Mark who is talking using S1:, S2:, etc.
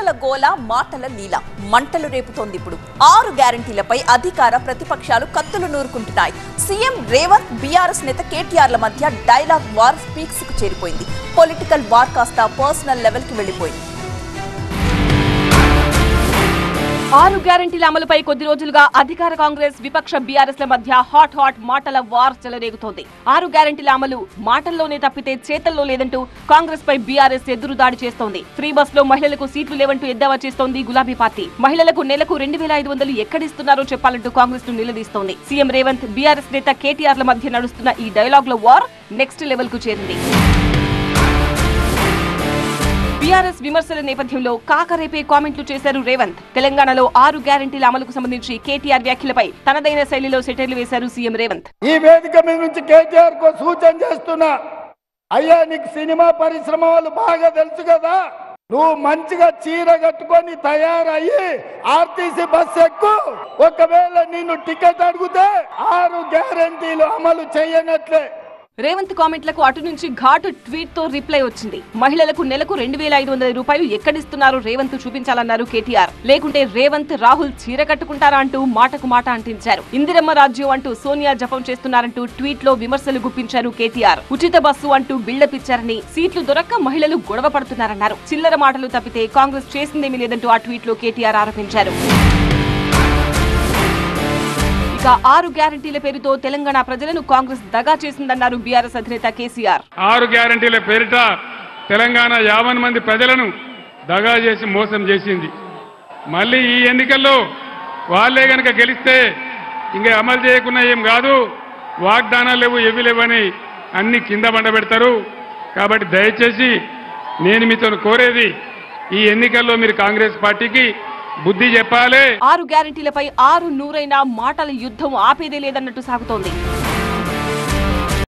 S1: మాటల గోల మాటల లీల మంటలు రేపుతోంది. ఇప్పుడు 6 గ్యారంటీలపై అధికార ప్రతిపక్షాలు కత్తులు నూరుకుంటున్నాయి. సీఎం రేవంత్ బీఆర్ఎస్ నేత కేటీఆర్ల మధ్య డైలాగ్ వార్ స్పీక్స్ కు చేరిపోయింది. పొలిటికల్ వార్ కాస్త పర్సనల్ లెవెల్ కి వెళ్లిపోయింది.
S2: 6 గ్యారంటీల అమలుపై కొద్ది రోజులుగా అధికార కాంగ్రెస్ విపక్ష బీఆర్ఎస్ ల మధ్య హాట్ మాటల వార్ చెలరేగుతోంది. 6 గ్యారంటీల అమలు మాటల్లోనే తప్పితే చేతల్లో లేదంటూ కాంగ్రెస్ పై బీఆర్ఎస్ ఎదురుదాడి చేస్తోంది. ఫ్రీ బస్ లో మహిళలకు సీట్లు లేవంటూ ఎద్దావా చేస్తోంది గులాబీ పార్టీ. మహిళలకు నెలకు 2500 ఎక్కడిస్తున్నారో చెప్పాలంటూ కాంగ్రెస్ ను నిలదీస్తోంది. సీఎం రేవంత్ బీఆర్ఎస్ నేత కేటీఆర్ల మధ్య నడుస్తున్న ఈ డైలాగ్ లో వార్ నెక్స్ట్ లెవెల్ కు చేరింది. బీఆర్ఎస్ విమర్శల నేపథ్యంలో కాకరేపే కామెంట్లు చేశారు రేవంత్. తెలంగాణలో 6 గ్యారంటీల అమలుకు సంబంధించి కేటీఆర్ వ్యాఖ్యలపై తనదైన శైలిలో సెటైర్లు వేశారు సీఎం రేవంత్.
S3: ఈ వేదిక మీద నుంచి కేటీఆర్ కు సూచన చేస్తున్నా, అయ్యా నీకు సినిమా పరిశ్రమ వాళ్ళు బాగా తెలుసు కదా, నువ్వు మంచిగా చీర కట్టుకొని తయారయ్యి ఆర్టీసీ బస్ ఎక్కు. ఒకవేళ నిన్ను టికెట్ అడిగితే 6 గ్యారంటీలు అమలు చేయనట్లే.
S2: రేవంత్ కామెంట్లకు అటు నుంచి ఘాటు ట్వీట్ తో రిప్లై వచ్చింది. మహిళలకు నెలకు 2500 రూపాయలు ఎక్కడిస్తున్నారో రేవంత్ చూపించాలన్నారు కేటీఆర్. లేకుంటే రేవంత్ రాహుల్ చీర కట్టుకుంటారా అంటూ మాటకు మాట అంటించారు. ఇందిరమ్మ రాజ్యం అంటూ సోనియా జపం చేస్తున్నారంటూ ట్వీట్ లో విమర్శలు గుప్పించారు కేటీఆర్. ఉచిత బస్సు అంటూ బిల్డప్ ఇచ్చారని, సీట్లు దొరక్క మహిళలు గొడవ పడుతున్నారన్నారు. చిల్లర మాటలు తప్పితే కాంగ్రెస్ చేసిందేమీ లేదంటూ ఆ ట్వీట్ లో కేటీఆర్ ఆరోపించారు. ఇక 6 గ్యారంటీల పేరుతో తెలంగాణ ప్రజలను కాంగ్రెస్ దగా చేసిందన్నారు బీఆర్ఎస్ అధినేత కేసీఆర్.
S4: 6 గ్యారంటీల పేరిట తెలంగాణ 50 మంది ప్రజలను దగా చేసి మోసం చేసింది. మళ్ళీ ఈ ఎన్నికల్లో వాళ్ళే గనక గెలిస్తే ఇంకా అమలు చేయకుండా ఏం కాదు, వాగ్దానాలు లేవు ఏవి లేవని అన్ని కింద బండబెడతారు. కాబట్టి దయచేసి నేను మీతో కోరేది, ఈ ఎన్నికల్లో మీరు కాంగ్రెస్ పార్టీకి బుద్ధి చెప్పాలి.
S2: 6 గ్యారంటీలపై 6 నూరైన మాటల యుద్ధం ఆపేదే లేదన్నట్టు సాగుతోంది.